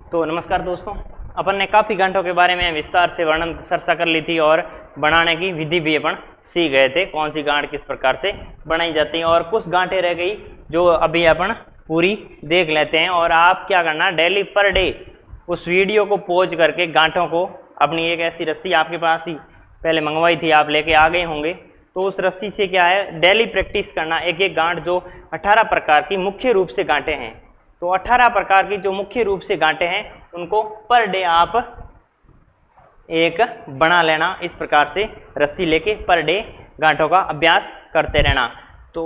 तो नमस्कार दोस्तों, अपन ने काफ़ी गांठों के बारे में विस्तार से वर्णन चर्चा कर ली थी और बनाने की विधि भी अपन सीख गए थे, कौन सी गांठ किस प्रकार से बनाई जाती है। और कुछ गांठें रह गई जो अभी अपन पूरी देख लेते हैं। और आप क्या करना, डेली पर डे उस वीडियो को पॉज करके गांठों को, अपनी एक ऐसी रस्सी आपके पास ही पहले मंगवाई थी, आप लेके आ गए होंगे, तो उस रस्सी से क्या है डेली प्रैक्टिस करना। एक एक गांठ जो 18 प्रकार की मुख्य रूप से गांठें हैं, तो 18 प्रकार की जो मुख्य रूप से गांठें हैं उनको पर डे आप एक बना लेना। इस प्रकार से रस्सी लेके पर डे गांठों का अभ्यास करते रहना। तो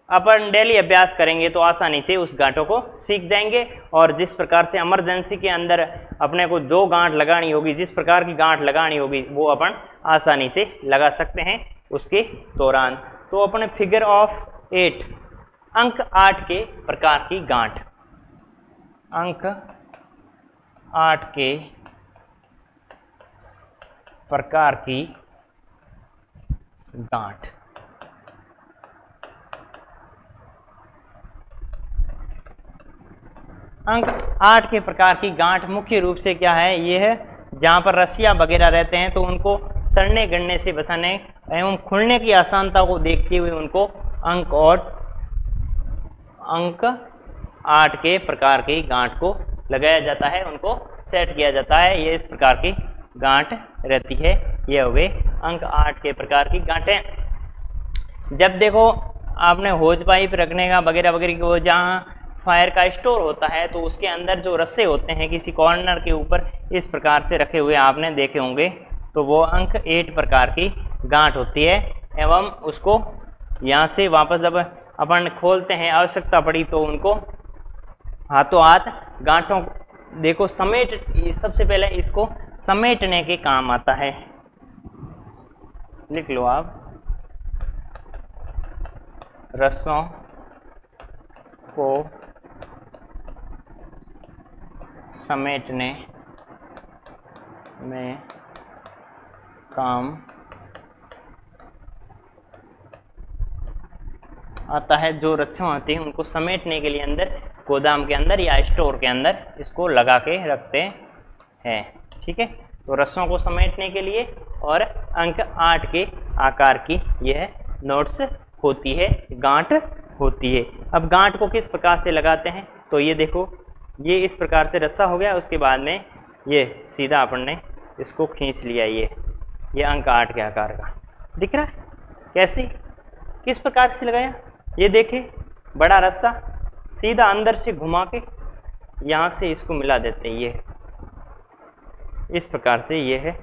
अपन डेली अभ्यास करेंगे तो आसानी से उस गांठों को सीख जाएंगे। और जिस प्रकार से इमरजेंसी के अंदर अपने को जो गांठ लगानी होगी, जिस प्रकार की गांठ लगानी होगी, वो अपन आसानी से लगा सकते हैं उसके दौरान। तो अपने फिगर ऑफ 8 अंक 8 के प्रकार की गांठ, अंक 8 के प्रकार की गांठ। अंक 8 के प्रकार की गांठ मुख्य रूप से क्या है, ये है जहाँ पर रस्सियाँ वगैरह रहते हैं तो उनको सड़ने गड़ने से बचाने एवं खुलने की आसानता को देखते हुए उनको अंक 8 के प्रकार की गांठ को लगाया जाता है, उनको सेट किया जाता है। ये इस प्रकार की गांठ रहती है। ये हो गए अंक 8 के प्रकार की गांठें। जब देखो आपने होज पाइप रखने का वगैरह वगैरह की, वो जहाँ फायर का स्टोर होता है तो उसके अंदर जो रस्से होते हैं किसी कॉर्नर के ऊपर इस प्रकार से रखे हुए आपने देखे होंगे, तो वो अंक 8 प्रकार की गांठ होती है। एवं उसको यहाँ से वापस जब अपन खोलते हैं, आवश्यकता पड़ी तो उनको हाथों हाथ गांठों देखो समेट, सबसे पहले इसको समेटने के काम आता है। लिख लो आप, रस्सों को समेटने में काम आता है। जो रस्सियाँ होती हैं उनको समेटने के लिए अंदर गोदाम के अंदर या स्टोर के अंदर इसको लगा के रखते हैं। ठीक है, तो रस्सों को समेटने के लिए और अंक 8 के आकार की यह नोट्स होती है, गांठ होती है। अब गांठ को किस प्रकार से लगाते हैं, तो ये देखो, ये इस प्रकार से रस्सा हो गया, उसके बाद में ये सीधा अपन ने इसको खींच लिया। ये अंक 8 के आकार का दिख रहा है, कैसे किस प्रकार से लगाया। ये देखे, बड़ा रस्सा सीधा अंदर से घुमा के यहाँ से इसको मिला देते हैं। ये इस प्रकार से ये है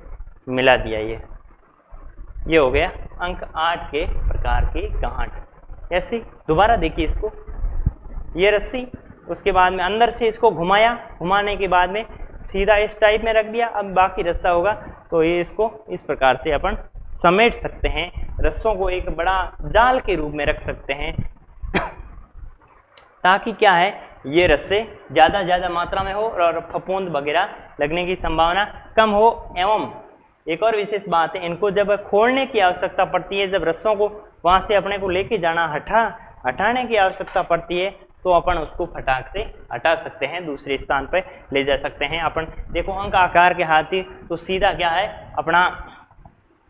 मिला दिया। ये हो गया अंक 8 के प्रकार की गांठ। ऐसे दोबारा देखिए इसको, ये रस्सी, उसके बाद में अंदर से इसको घुमाया, घुमाने के बाद में सीधा इस टाइप में रख दिया। अब बाकी रस्सा होगा तो ये इसको इस प्रकार से अपन समेट सकते हैं। रस्सों को एक बड़ा जाल के रूप में रख सकते हैं ताकि क्या है, ये रस्से ज़्यादा मात्रा में हो और फफूंद वगैरह लगने की संभावना कम हो। एवं एक और विशेष बात है, इनको जब खोलने की आवश्यकता पड़ती है, जब रस्सों को वहाँ से अपने को लेके जाना, हटाने की आवश्यकता पड़ती है, तो अपन उसको फटाक से हटा सकते हैं, दूसरे स्थान पर ले जा सकते हैं। अपन देखो अंक आकार के हाथी, तो सीधा क्या है, अपना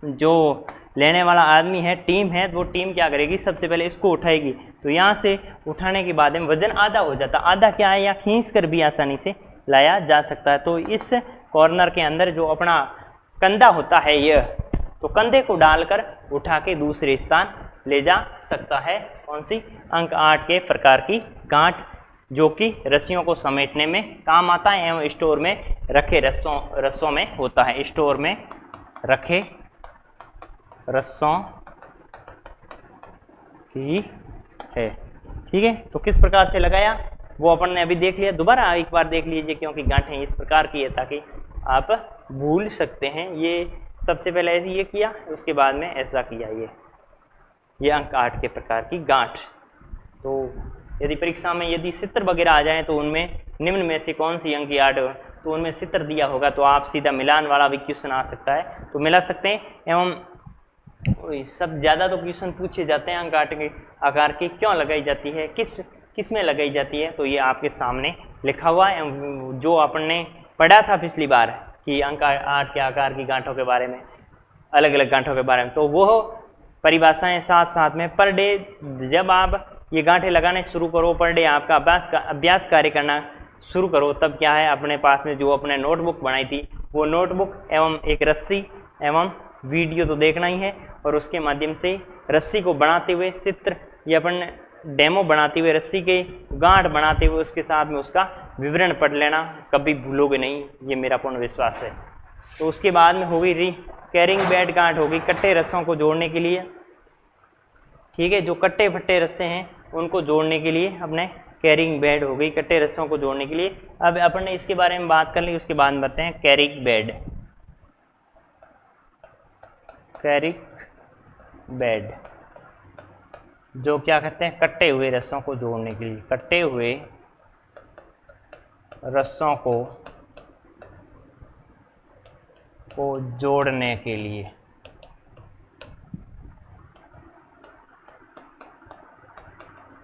जो लेने वाला आदमी है, टीम है, वो टीम क्या करेगी, सबसे पहले इसको उठाएगी। तो यहाँ से उठाने के बाद में वजन आधा हो जाता, आधा क्या है, या खींच कर भी आसानी से लाया जा सकता है। तो इस कॉर्नर के अंदर जो अपना कंधा होता है, यह तो कंधे को डालकर उठा के दूसरे स्थान ले जा सकता है। कौन सी, अंक 8 के प्रकार की गांठ, जो कि रस्सियों को समेटने में काम आता है एवं स्टोर में रखे रस्सों में होता है, स्टोर में रखे रस्सों की है। ठीक है, तो किस प्रकार से लगाया वो अपन ने अभी देख लिया। दोबारा एक बार देख लीजिए, क्योंकि गांठें इस प्रकार की है ताकि आप भूल सकते हैं। ये सबसे पहले ऐसे ये किया, उसके बाद में ऐसा किया। ये अंक 8 के प्रकार की गांठ। तो यदि परीक्षा में यदि चित्र वगैरह आ जाए तो उनमें निम्न में से कौन सी अंक 8, तो उनमें चित्र दिया होगा तो आप सीधा मिलान वाला भी क्वेश्चन आ सकता है, तो मिला सकते हैं। एवं सब ज़्यादा तो क्वेश्चन पूछे जाते हैं अंक 8 के आकार की क्यों लगाई जाती है, किस में लगाई जाती है, तो ये आपके सामने लिखा हुआ है, जो अपन ने पढ़ा था पिछली बार कि अंक 8 के आकार की गांठों के बारे में, अलग अलग गांठों के बारे में, तो वो परिभाषाएं साथ साथ में पर डे जब आप ये गांठें लगाने शुरू करो, पर डे आपका अभ्यास कार्य करना शुरू करो, तब क्या है अपने पास में जो अपने नोटबुक बनाई थी वो नोटबुक एवं एक रस्सी एवं वीडियो तो देखना ही है, और उसके माध्यम से रस्सी को बनाते हुए चित्र या अपन डेमो बनाते हुए रस्सी के गांठ बनाते हुए उसके साथ में उसका विवरण पढ़ लेना, कभी भूलोगे नहीं, ये मेरा पूर्ण विश्वास है। तो उसके बाद में होगी कैरिंग बेड गांठ होगी कट्टे रस्सों को जोड़ने के लिए, ठीक है, जो कट्टे फट्टे रस्से हैं उनको जोड़ने के लिए अपने कैरिंग बेड हो गई, कट्टे रस्सों को जोड़ने के लिए। अब अपन ने इसके बारे में बात कर ली, उसके बाद में बताते हैं कैरिंग बेड। कैरिंग बेड जो क्या करते हैं, कट्टे हुए रस्सों को जोड़ने के लिए, कट्टे हुए रस्सों को जोड़ने के लिए,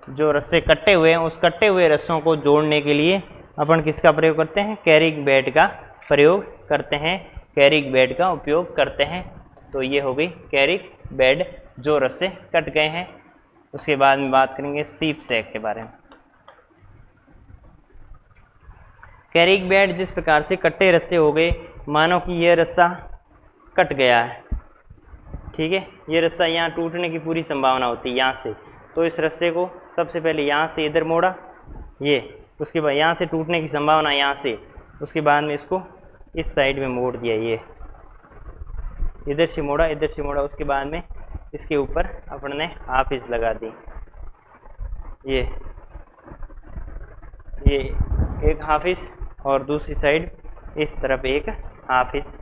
जो रस्से कट्टे हुए हैं उस कट्टे हुए रस्सों को जोड़ने के लिए अपन किसका प्रयोग करते हैं, कैरिंग बेड का प्रयोग करते हैं, कैरिंग बेड का उपयोग करते हैं। तो ये हो गई कैरिंग बेड जो रस्से कट गए हैं। उसके बाद में बात करेंगे सीप सैक के बारे में। कैरिंग बेड जिस प्रकार से कट्टे रस्से हो गए, मानो कि यह रस्सा कट गया है, ठीक है, ये रस्सा यहाँ टूटने की पूरी संभावना होती है यहाँ से, तो इस रस्से को सबसे पहले यहाँ से इधर मोड़ा, ये उसके बाद यहाँ से टूटने की संभावना यहाँ से, उसके बाद में इसको इस साइड में मोड़ दिया, ये इधर से मोड़ा, इधर से मोड़ा, उसके बाद में इसके ऊपर अपन ने हाफिज लगा दी, ये एक हाफिज, और दूसरी साइड इस तरफ एक हाफिज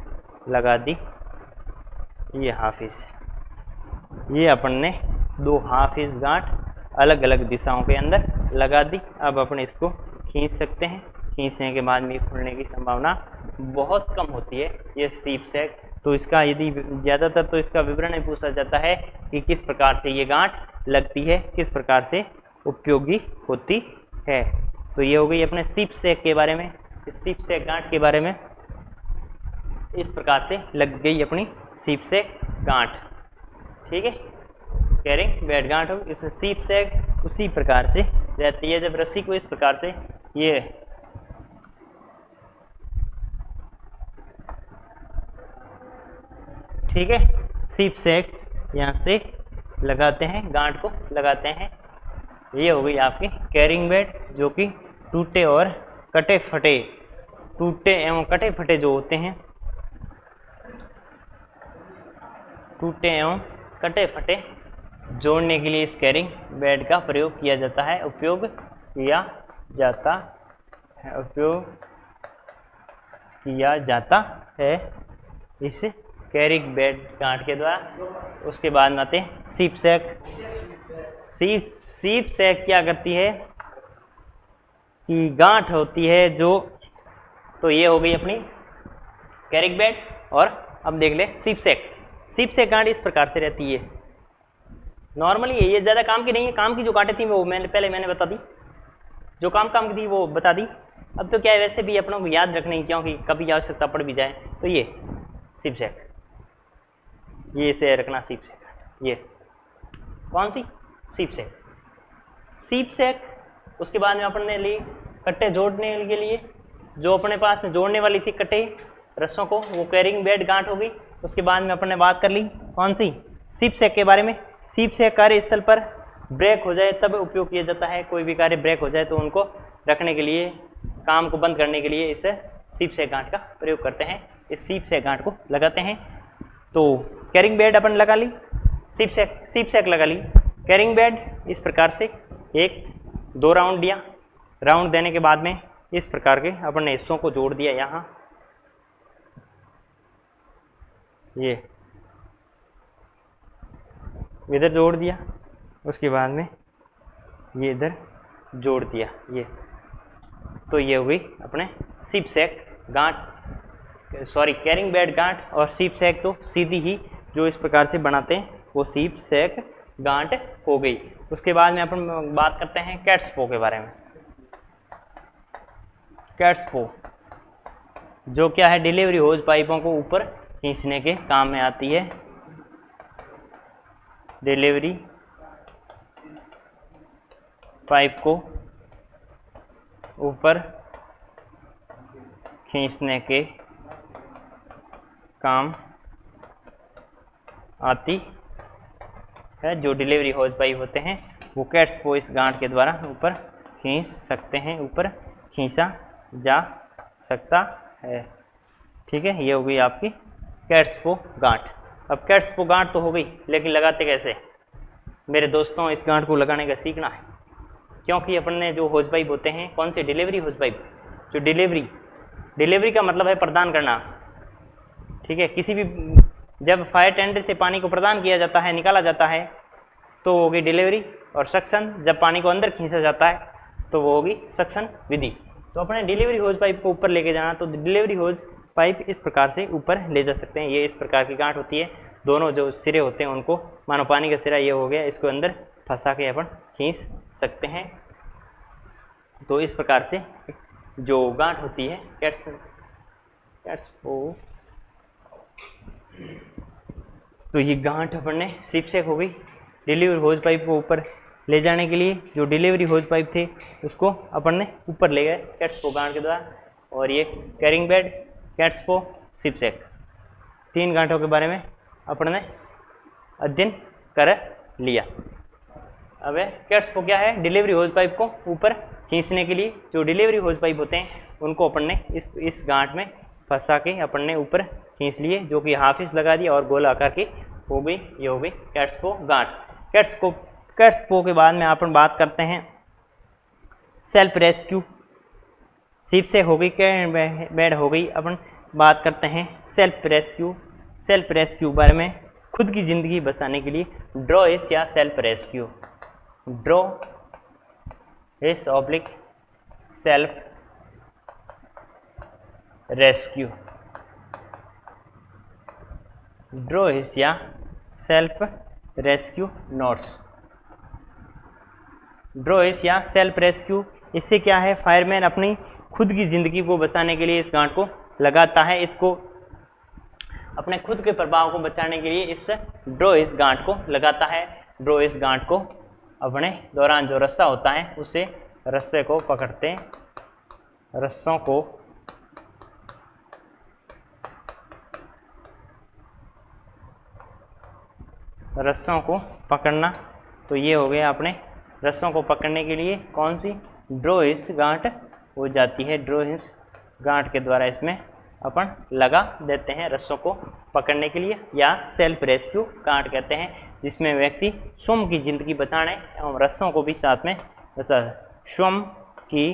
लगा दी, ये हाफिज, ये अपन ने 2 हाफिज गांठ अलग अलग दिशाओं के अंदर लगा दी। अब अपन इसको खींच सकते हैं, खींचने के बाद में खुलने की संभावना बहुत कम होती है ये सीप सैक। तो इसका यदि ज़्यादातर तो इसका विवरण ही पूछा जाता है कि किस प्रकार से ये गांठ लगती है, किस प्रकार से उपयोगी होती है। तो ये हो गई अपने सीप सैक के बारे में, इस सीप सैक गांठ के बारे में। इस प्रकार से लग गई अपनी सीप सैक गांठ, ठीक है, कैरिंग बेड गांठ हो। इससे सीप सैक उसी प्रकार से रहती है, जब रस्सी को इस प्रकार से ये ठीक है, सीप सैक यहाँ से लगाते हैं, गांठ को लगाते हैं। ये हो गई आपकी कैरिंग बेड जो कि टूटे और कटे फटे, टूटे एवं कटे फटे जो होते हैं, टूटे एवं कटे फटे जोड़ने के लिए इस कैरिंग बेड का प्रयोग किया जाता है, उपयोग किया जाता है, उपयोग किया जाता है इस कैरिंग बेड गांठ के द्वारा। उसके बाद में आते हैं सीप सैक। सीप सैक क्या करती है कि गांठ होती है जो, तो ये हो गई अपनी कैरिंग बेड। और अब देख ले सीप सैक। सीप सैक गांठ इस प्रकार से रहती है, नॉर्मली ये ज़्यादा काम की नहीं है, काम की जो गांठें थी वो मैंने बता दी, जो काम की थी वो बता दी। अब तो क्या है, वैसे भी अपनों को याद रखने की, क्योंकि कभी आवश्यकता पड़ भी जाए, तो ये सीप सैक, ये इसे रखना सीप सैक, ये कौन सी सीप सैक, सीप सैक। उसके बाद में अपन ने ली कट्टे जोड़ने के लिए, जो अपने पास में जोड़ने वाली थी कट्टे रस्सों को, वो कैरिंग बेड गांठ हो गई। उसके बाद में अपन ने बात कर ली कौन सी, सीप सैक के बारे में। सीप सैक कार्यस्थल पर ब्रेक हो जाए तब उपयोग किया जाता है, कोई भी कार्य ब्रेक हो जाए तो उनको रखने के लिए, काम को बंद करने के लिए इस सीप सैक गांठ का प्रयोग करते हैं, इस सीप सैक गांठ को लगाते हैं। तो कैरिंग बेड अपन लगा ली, सीप सैक लगा ली। कैरिंग बेड इस प्रकार से 1-2 राउंड दिया, राउंड देने के बाद में इस प्रकार के अपन ने हिस्सों को जोड़ दिया, यहाँ ये इधर जोड़ दिया, उसके बाद में ये इधर जोड़ दिया, ये तो ये हो गई अपने सीप सैक गांठ, सॉरी कैरिंग बेड गांठ। और सीप सैक तो सीधी ही जो इस प्रकार से बनाते हैं वो सीप सैक गांठ हो गई। उसके बाद में अपन बात करते हैं कैट्सपो के बारे में। कैट्सपो जो क्या है, डिलीवरी होज पाइपों को ऊपर खींचने के काम में आती है। डिलीवरी पाइप को ऊपर खींचने के काम आती है। जो डिलीवरी होज पाइप होते हैं वो कैट्सपो इस गांठ के द्वारा ऊपर खींच सकते हैं, ऊपर खींचा जा सकता है। ठीक है, ये हो गई आपकी कैट्सपो गांठ। अब कैट्सपो गांठ तो हो गई, लेकिन लगाते कैसे मेरे दोस्तों? इस गांठ को लगाने का सीखना है, क्योंकि अपन ने जो होज पाइप होते हैं, कौन से? Delivery hose pipe. जो डिलीवरी का मतलब है प्रदान करना। ठीक है, किसी भी जब फायर टेंडर से पानी को प्रदान किया जाता है, निकाला जाता है, तो वो होगी डिलीवरी। और सक्शन, जब पानी को अंदर खींचा जाता है तो वो होगी सक्शन विधि। तो अपने डिलीवरी होज पाइप को ऊपर लेके जाना, तो डिलीवरी होज पाइप इस प्रकार से ऊपर ले जा सकते हैं। ये इस प्रकार की गांठ होती है। दोनों जो सिरे होते हैं उनको, मानो पानी का सिरा ये हो गया, इसको अंदर फंसा के अपन खींच सकते हैं। तो इस प्रकार से जो गांठ होती है कैट्सपो, तो ये गांठ अपन ने सिप से हो गई। डिलीवरी होज पाइप को ऊपर ले जाने के लिए जो डिलीवरी होज पाइप थे उसको अपन ने ऊपर ले गए कैट्सपो गांठ के द्वारा। और ये कैरिंग बेड, कैट्सपो, सिपसेक, 3 गांठों के बारे में अपन ने अध्ययन कर लिया। अब कैट्सपो क्या है? डिलीवरी होज पाइप को ऊपर खींचने के लिए जो डिलीवरी होज पाइप होते हैं उनको अपन ने इस गांठ में फंसा के अपन ने ऊपर खींच लिए, जो कि हाफिस लगा दिया और गोला आकार की हो गई। ये हो गई कैट्सपो गांठ। कैट्सपो के बाद में अपन बात करते हैं सेल्फ रेस्क्यू। सिप से हो गई, बेड हो गई। अपन बात करते हैं सेल्फ रेस्क्यू बारे में। खुद की ज़िंदगी बचाने के लिए ड्रॉ इस या सेल्फ रेस्क्यू। ड्रॉ इस ऑब्लिक सेल्फ रेस्क्यू। ड्रॉ इस या सेल्फ रेस्क्यू नोट्स। ड्रॉ इस या सेल्फ रेस्क्यू, इससे क्या है, फायरमैन अपनी खुद की ज़िंदगी को बचाने के लिए इस गांठ को लगाता है। इसको अपने खुद के प्रभाव को बचाने के लिए इस ड्रॉ इस गांठ को लगाता है। ड्रॉ इस गांठ को अपने दौरान जो रस्सा होता है उससे रस्से को पकड़ते हैं। रस्सों को पकड़ना। तो ये हो गया अपने रस्सों को पकड़ने के लिए कौन सी? ड्रॉ इस गांठ हो जाती है। ड्रॉ इस गांठ के द्वारा इसमें अपन लगा देते हैं रस्सों को पकड़ने के लिए, या सेल्फ रेस्क्यू गांठ कहते हैं, जिसमें व्यक्ति स्वयं की जिंदगी बचाने एवं रस्सों को भी साथ में स्वयं की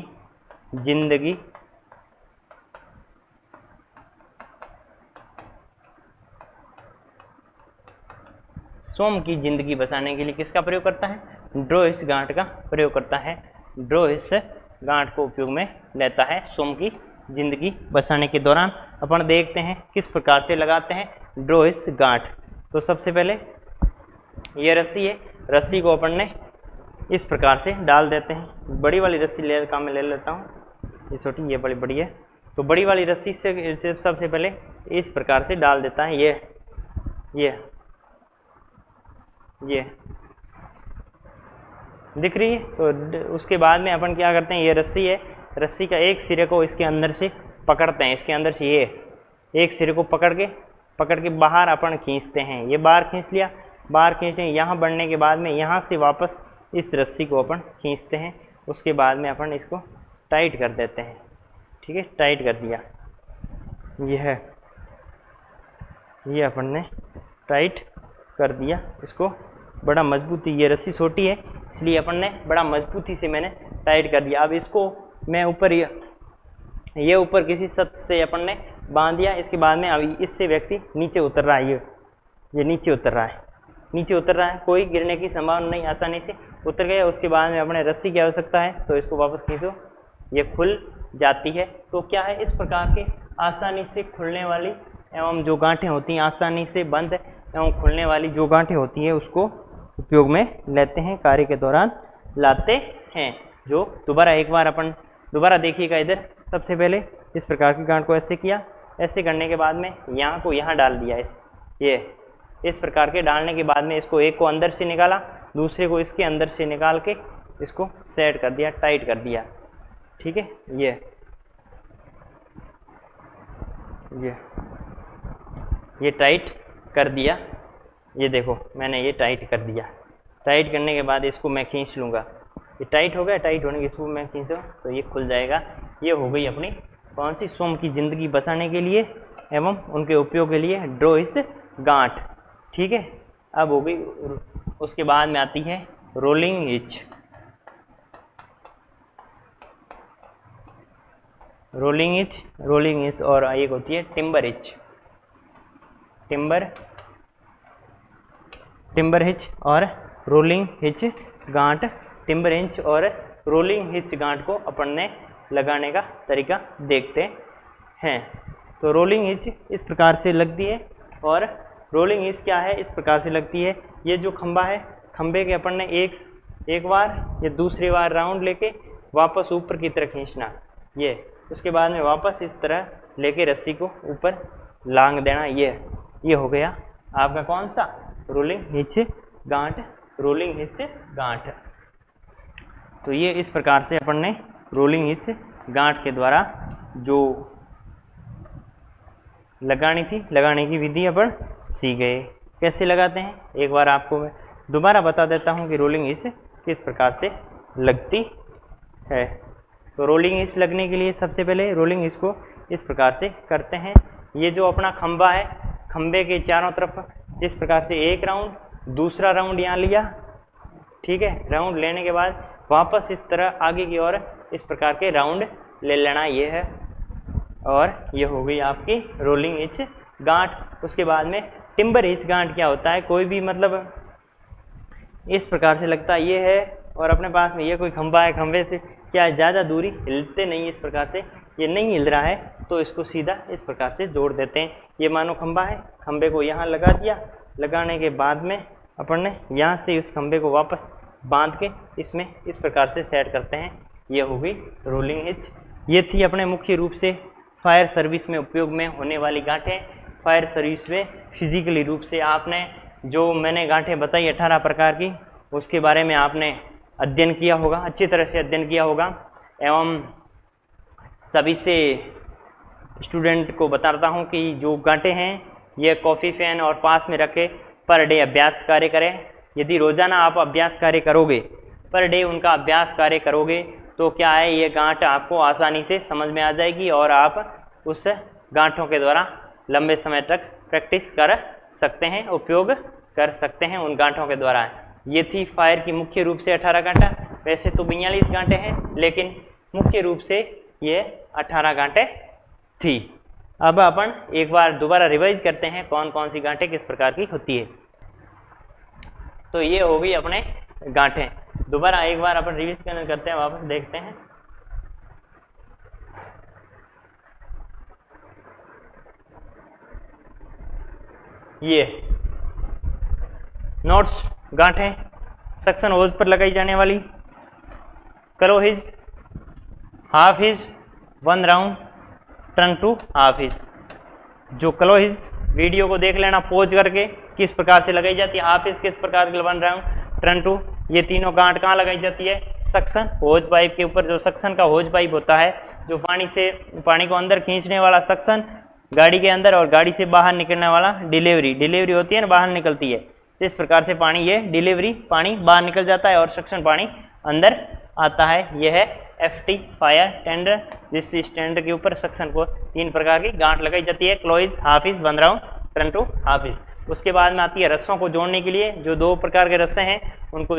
जिंदगी बचाने के लिए किसका प्रयोग करता है? ड्रॉ इस गांठ का प्रयोग करता है। ड्रॉ इस गांठ को उपयोग में लेता है स्वयं की जिंदगी बचाने के दौरान। अपन देखते हैं किस प्रकार से लगाते हैं ड्रॉ इस गांठ। तो सबसे पहले ये रस्सी है, रस्सी को अपन ने इस प्रकार से डाल देते हैं। बड़ी वाली रस्सी मैं ले लेता हूँ, ये छोटी ये बड़ी है। तो बड़ी वाली रस्सी से सबसे पहले इस प्रकार से डाल देता है। ये दिख रही है। तो उसके बाद में अपन क्या करते हैं, ये रस्सी है, रस्सी का एक सिरे को इसके अंदर से पकड़ते हैं। इसके अंदर से ये एक सिरे को पकड़ के बाहर अपन खींचते हैं। ये बाहर खींच लिया, बाहर खींचने यहाँ बढ़ने के बाद में यहाँ से वापस इस रस्सी को अपन खींचते हैं। उसके बाद में अपन इसको टाइट कर देते हैं। ठीक है, टाइट कर दिया। ये अपन ने टाइट कर दिया इसको बड़ा मजबूती। ये रस्सी छोटी है इसलिए अपन ने बड़ा मजबूती से मैंने टाइट कर दिया। अब इसको मैं ऊपर ये ऊपर किसी सत्य से अपन ने बांध दिया। इसके बाद में अभी इससे व्यक्ति नीचे उतर रहा है। ये नीचे उतर रहा है, कोई गिरने की संभावना नहीं, आसानी से उतर गया। उसके बाद में अपने रस्सी की आवश्यकता है, तो इसको वापस खींचो, ये खुल जाती है। तो क्या है, इस प्रकार के आसानी से खुलने वाली एवं जो गांठें होती हैं, आसानी से बंद एवं खुलने वाली जो गांठें होती हैं, उसको उपयोग में लेते हैं, कार्य के दौरान लाते हैं। जो दोबारा एक बार अपन दोबारा देखिएगा, इधर सबसे पहले इस प्रकार की गांठ को ऐसे किया, ऐसे करने के बाद में यहाँ को यहाँ डाल दिया, इस प्रकार के डालने के बाद में इसको एक को अंदर से निकाला, दूसरे को इसके अंदर से निकाल के इसको सेट कर दिया, टाइट कर दिया। ठीक है, ये टाइट कर दिया। ये देखो मैंने ये टाइट कर दिया। टाइट करने के बाद इसको मैं खींच लूँगा, ये टाइट हो गया। टाइट होने के इसको मैं खींचा तो ये खुल जाएगा। ये हो गई अपनी कौन सी, सोम की ज़िंदगी बसाने के लिए एवं उनके उपयोग के लिए ड्रॉ इस गांठ। ठीक है, अब हो गई। उसके बाद में आती है रोलिंग हिच। रोलिंग हिच और एक होती है टिम्बर हिच। टिम्बर हिच और रोलिंग हिच गांठ। टिम्बर हिच और रोलिंग हिच गांठ को अपन ने लगाने का तरीका देखते हैं। तो रोलिंग हिच इस प्रकार से लगती है और रोलिंग हिच क्या है, इस प्रकार से लगती है। ये जो खंबा है, खंबे के अपन ने एक बार या दूसरी बार राउंड लेके वापस ऊपर की तरफ खींचना, ये उसके बाद में वापस इस तरह लेके रस्सी को ऊपर लांग देना। ये हो गया आपका कौन सा, रोलिंग हिच गांठ। रोलिंग हिच गांठ। तो ये इस प्रकार से अपन ने रोलिंग हिच गांठ के द्वारा जो लगानी थी, लगाने की विधि अपन सीख गए। कैसे लगाते हैं एक बार आपको मैं दोबारा बता देता हूँ कि रोलिंग हिच किस प्रकार से लगती है। तो रोलिंग हिच लगने के लिए सबसे पहले रोलिंग हिच को इस प्रकार से करते हैं। ये जो अपना खंबा है, खंबे के चारों तरफ जिस प्रकार से एक राउंड, दूसरा राउंड यहाँ लिया। ठीक है, राउंड लेने के बाद वापस इस तरह आगे की ओर इस प्रकार के राउंड ले लेना, ये है। और ये हो गई आपकी रोलिंग हिच गांठ। उसके बाद में टिम्बर हिच गांठ क्या होता है, कोई भी मतलब इस प्रकार से लगता है, ये है और अपने पास में ये कोई खंबा है, खंबे से क्या ज़्यादा दूरी हिलते नहीं, इस प्रकार से ये नहीं हिल रहा है तो इसको सीधा इस प्रकार से जोड़ देते हैं। ये मानो खंबा है, खंबे को यहाँ लगा दिया, लगाने के बाद में अपन ने यहाँ से उस खंबे को वापस बांध के इसमें इस प्रकार से सेट करते हैं। ये हो गई रोलिंग हिच। ये थी अपने मुख्य रूप से फायर सर्विस में उपयोग में होने वाली गांठें। फायर सर्विस में फिजिकली रूप से आपने जो मैंने गांठें बताई 18 प्रकार की, उसके बारे में आपने अध्ययन किया होगा, अच्छी तरह से अध्ययन किया होगा। एवं सभी से स्टूडेंट को बताता हूँ कि जो गांठें हैं ये कॉफ़ी फैन और पास में रखे पर डे अभ्यास कार्य करें। यदि रोज़ाना आप अभ्यास कार्य करोगे, पर डे उनका अभ्यास कार्य करोगे, तो क्या है, ये गांठ आपको आसानी से समझ में आ जाएगी और आप उस गांठों के द्वारा लंबे समय तक प्रैक्टिस कर सकते हैं, उपयोग कर सकते हैं उन गांठों के द्वारा। ये थी फायर की मुख्य रूप से 18 गांठें। वैसे तो 42 गांठें हैं, लेकिन मुख्य रूप से ये 18 गांठें थी। अब अपन एक बार दोबारा रिवाइज करते हैं कौन कौन सी गांठें किस प्रकार की होती है। तो ये हो गई अपने गांठें। दोबारा एक बार अपन रिवीजन करते हैं, वापस देखते हैं। ये नोट्स गांठें सक्शन होज पर लगाई जाने वाली, करो hitch, half hitch, 1 round, turn two half hitch. जो क्लो हिज वीडियो को देख लेना पॉज करके, किस प्रकार से लगाई जाती है। हाफ हिज किस प्रकार के 1 राउंड, टर्न टू। ये तीनों गांठ कहाँ लगाई जाती है, सक्शन होज पाइप के ऊपर। जो सक्शन का होज पाइप होता है, जो पानी को अंदर खींचने वाला सक्शन गाड़ी के अंदर, और गाड़ी से बाहर निकलने वाला डिलीवरी होती है ना, बाहर निकलती है। इस प्रकार से पानी, ये डिलीवरी पानी बाहर निकल जाता है और सक्शन पानी अंदर आता है। यह है FT फायर टेंडर, जिस स्टैंड के ऊपर सक्शन को 3 प्रकार की गांठ लगाई जाती है, clove, half hitch, 1 round, turn two half hitch. उसके बाद में आती है रस्सों को जोड़ने के लिए। जो 2 प्रकार के रस्से हैं, उनको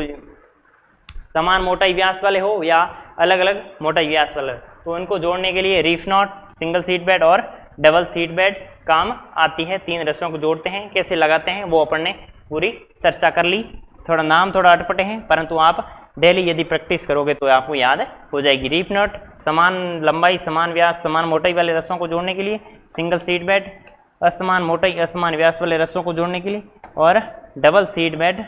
समान मोटाई व्यास वाले हो या अलग अलग मोटाई व्यास वाले, तो उनको जोड़ने के लिए reef not, single seat bed और डबल सीट बेड काम आती है। 3 रस्सों को जोड़ते हैं, कैसे लगाते हैं वो अपन ने पूरी चर्चा कर ली। थोड़ा नाम थोड़ा अटपटे हैं, परंतु आप डेली यदि प्रैक्टिस करोगे तो आपको याद हो जाएगी। रीफ नॉट समान लंबाई, समान व्यास, समान मोटाई वाले रस्सों को जोड़ने के लिए, सिंगल सीट बेड असमान मोटाई, असमान व्यास वाले रस्सों को जोड़ने के लिए, और double seat bed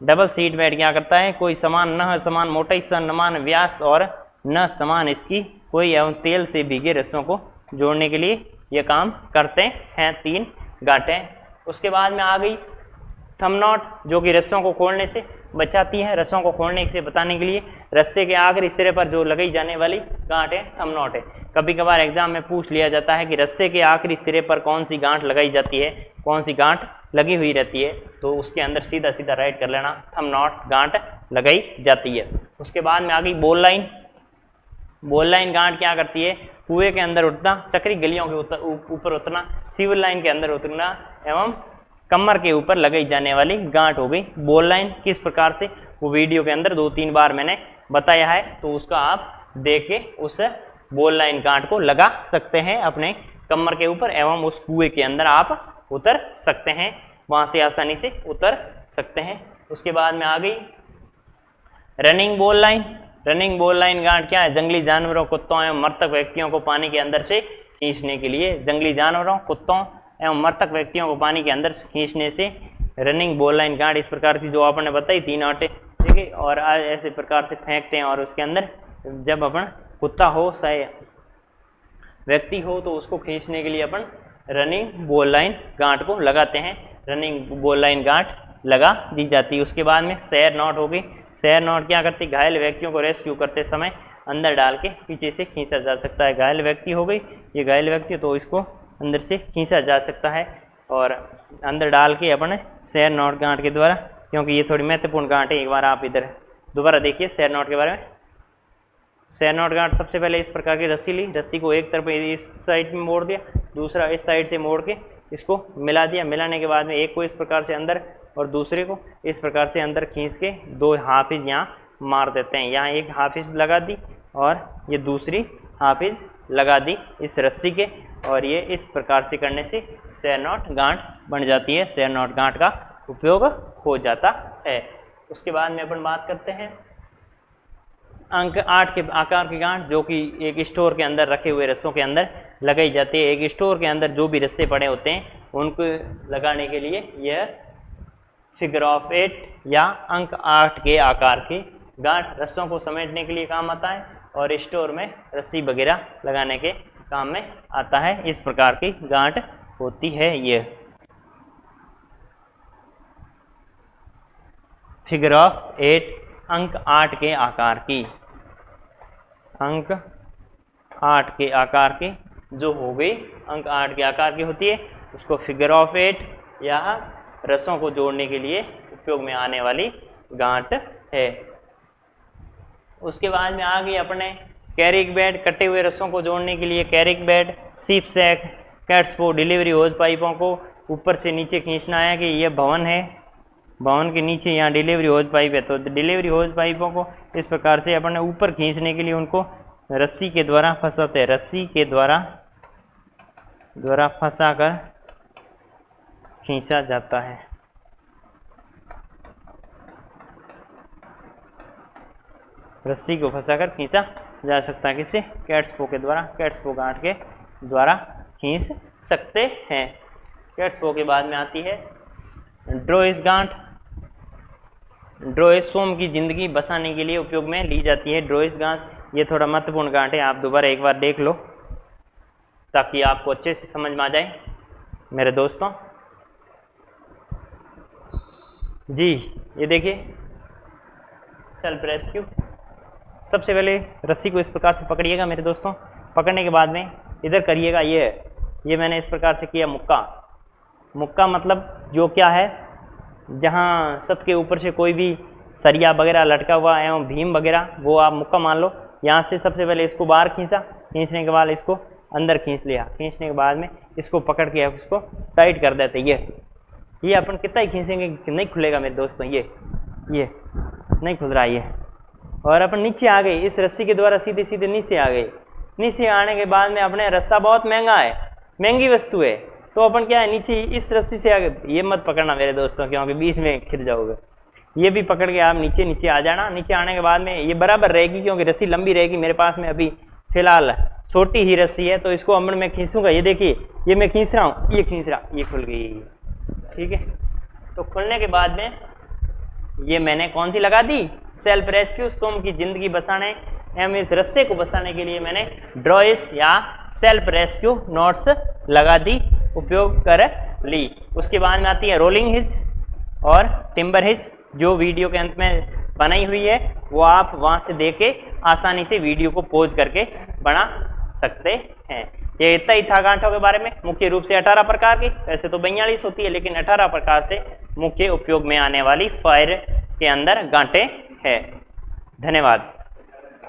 double seat bed क्या करता है, कोई समान न समान मोटाई समान व्यास और न समान इसकी कोई एवं तेल से भीगे रस्सों को जोड़ने के लिए ये काम करते हैं 3 गांठें। उसके बाद में आ गई थंब नॉट, जो कि रस्सों को खोलने से बचाती है। रस्सों को खोलने से बताने के लिए रस्से के आखिरी सिरे पर जो लगाई जाने वाली गांठ है थंब नॉट है। कभी कभार एग्जाम में पूछ लिया जाता है कि रस्से के आखिरी सिरे पर कौन सी गांठ लगाई जाती है, कौन सी गांठ लगी हुई रहती है, तो उसके अंदर सीधा सीधा राइट कर लेना, थंब नॉट गांठ लगाई जाती है। उसके बाद में आ गई बॉल लाइन। बॉल लाइन गांठ क्या करती है, कुएं के अंदर उठना, चक्री गलियों के ऊपर उतरना, सिविल लाइन के अंदर उतरना एवं कमर के ऊपर लगाई जाने वाली गांठ हो गई बॉल लाइन। किस प्रकार से, वो वीडियो के अंदर 2-3 बार मैंने बताया है, तो उसका आप देख के उस बॉल लाइन गांठ को लगा सकते हैं अपने कमर के ऊपर एवं उस कुएं के अंदर आप उतर सकते हैं, वहाँ से आसानी से उतर सकते हैं। उसके बाद में आ गई running ball line. Running ball line गांठ क्या है, जंगली जानवरों, कुत्तों एवं मृतक व्यक्तियों को पानी के अंदर से खींचने के लिए, जंगली जानवरों, कुत्तों एवं मृतक व्यक्तियों को पानी के अंदर से खींचने से रनिंग बॉल लाइन गांठ इस प्रकार की जो आपने बताई 3 आटे, ठीक है, और ऐसे प्रकार से फेंकते हैं और उसके अंदर जब अपन कुत्ता हो चाहे व्यक्ति हो तो उसको खींचने के लिए अपन रनिंग बॉल लाइन गांठ को लगाते हैं, रनिंग बॉल लाइन गांठ लगा दी जाती है। उसके बाद में शेयर नॉट हो गई। शेयर नॉट क्या करती है, घायल व्यक्तियों को रेस्क्यू करते समय अंदर डाल के पीछे से खींचा जा सकता है। घायल व्यक्ति हो गई, ये घायल व्यक्ति तो इसको अंदर से खींचा जा सकता है और अंदर डाल के अपने शेयर नॉट गांठ के द्वारा, क्योंकि ये थोड़ी महत्वपूर्ण गांठ है। एक बार आप इधर दोबारा देखिए शेयर नॉट के बारे में। शेयर नॉट गांठ सबसे पहले इस प्रकार की रस्सी ली, रस्सी को एक तरफ इस साइड में मोड़ दिया, दूसरा इस साइड से मोड़ के इसको मिला दिया। मिलाने के बाद में एक को इस प्रकार से अंदर और दूसरे को इस प्रकार से अंदर खींच के 2 हाफिज यहाँ मार देते हैं। यहाँ एक हाफिज लगा दी और ये दूसरी हाफिज लगा दी इस रस्सी के, और ये इस प्रकार से करने से शेयर नॉट गांठ बन जाती है, शेयर नॉट गांठ का उपयोग हो जाता है। उसके बाद में अपन बात करते हैं अंक 8 के आकार की गांठ, जो कि एक स्टोर के अंदर रखे हुए रस्सों के अंदर लगाई जाती है। एक स्टोर के अंदर जो भी रस्से पड़े होते हैं उनको लगाने के लिए यह फिगर ऑफ 8 या अंक 8 के आकार की गांठ रस्सों को समेटने के लिए काम आता है और स्टोर में रस्सी वगैरह लगाने के काम में आता है। इस प्रकार की गांठ होती है ये फिगर ऑफ 8 अंक 8 के आकार की, अंक 8 के आकार की जो हो गई अंक 8 के आकार की होती है, उसको फिगर ऑफ 8 या रस्सों को जोड़ने के लिए उपयोग में आने वाली गांठ है। उसके बाद में आ गई अपने कैरिक बेड, कटे हुए रस्सों को जोड़ने के लिए कैरिक बेड, सीप सैक, कैट्सपो, डिलीवरी होज पाइपों को ऊपर से नीचे खींचना है कि यह भवन है, भवन के नीचे यहाँ डिलीवरी होज पाइप है, तो डिलीवरी होज पाइपों को इस प्रकार से अपने ऊपर खींचने के लिए उनको रस्सी के द्वारा फंसाते हैं, रस्सी के द्वारा फंसा कर खींचा जाता है। रस्सी को फंसाकर खींचा जा सकता है, किससे, कैट्सपो के द्वारा, कैट्सपो गांठ के द्वारा खींच सकते हैं। कैट्सपो के बाद में आती है ड्रोइस गांठ। ड्रोइस सोम की जिंदगी बसाने के लिए उपयोग में ली जाती है ड्रोइस गांठ। ये थोड़ा महत्वपूर्ण गांठ है, आप दोबारा एक बार देख लो ताकि आपको अच्छे से समझ में आ जाए मेरे दोस्तों। जी ये देखिए सेल्फ रेस्क्यू। सबसे पहले रस्सी को इस प्रकार से पकड़िएगा मेरे दोस्तों, पकड़ने के बाद में इधर करिएगा, ये मैंने इस प्रकार से किया मुक्का। मुक्का मतलब जो क्या है, जहाँ सबके ऊपर से कोई भी सरिया वगैरह लटका हुआ एवं भीम वगैरह, वो आप मुक्का मान लो। यहाँ से सबसे पहले इसको बाहर खींचा, खींचने के बाद इसको अंदर खींच लिया, खींचने के बाद में इसको पकड़ के इसको टाइट कर देते। ये अपन कितना ही खींचेंगे नहीं खुलेगा मेरे दोस्तों, ये नहीं खुल रहा ये। और अपन नीचे आ गए, इस रस्सी के द्वारा सीधे सीधे नीचे आ गए। नीचे आने के बाद में अपने रस्सा बहुत महंगा है, महंगी वस्तु है, तो अपन क्या है नीचे इस रस्सी से आगे, ये मत पकड़ना मेरे दोस्तों क्योंकि बीच में खिर जाओगे। ये भी पकड़ के आप नीचे आ जाना। नीचे आने के बाद में ये बराबर रहेगी क्योंकि रस्सी लंबी रहेगी। मेरे पास में अभी फिलहाल छोटी ही रस्सी है, तो इसको अब मैं खींचूंगा। ये देखिए ये मैं खींच रहा हूँ, ये खींच रहा, ये खुल गई, ठीक है। तो खुलने के बाद में ये मैंने कौन सी लगा दी, सेल्फ रेस्क्यू, सोम की जिंदगी बचाने एवं इस रस्से को बचाने के लिए मैंने ड्रॉइस या सेल्फ रेस्क्यू नोट्स लगा दी, उपयोग कर ली। उसके बाद में आती है रोलिंग हिज और टिम्बर हिज, जो वीडियो के अंत में बनाई हुई है वो आप वहां से देख के आसानी से वीडियो को पॉज करके बना सकते हैं। ये इतना ही था गांठों के बारे में। मुख्य रूप से 18 प्रकार की, वैसे तो 42 होती है लेकिन 18 प्रकार से मुख्य उपयोग में आने वाली फायर के अंदर गांठें हैं। धन्यवाद।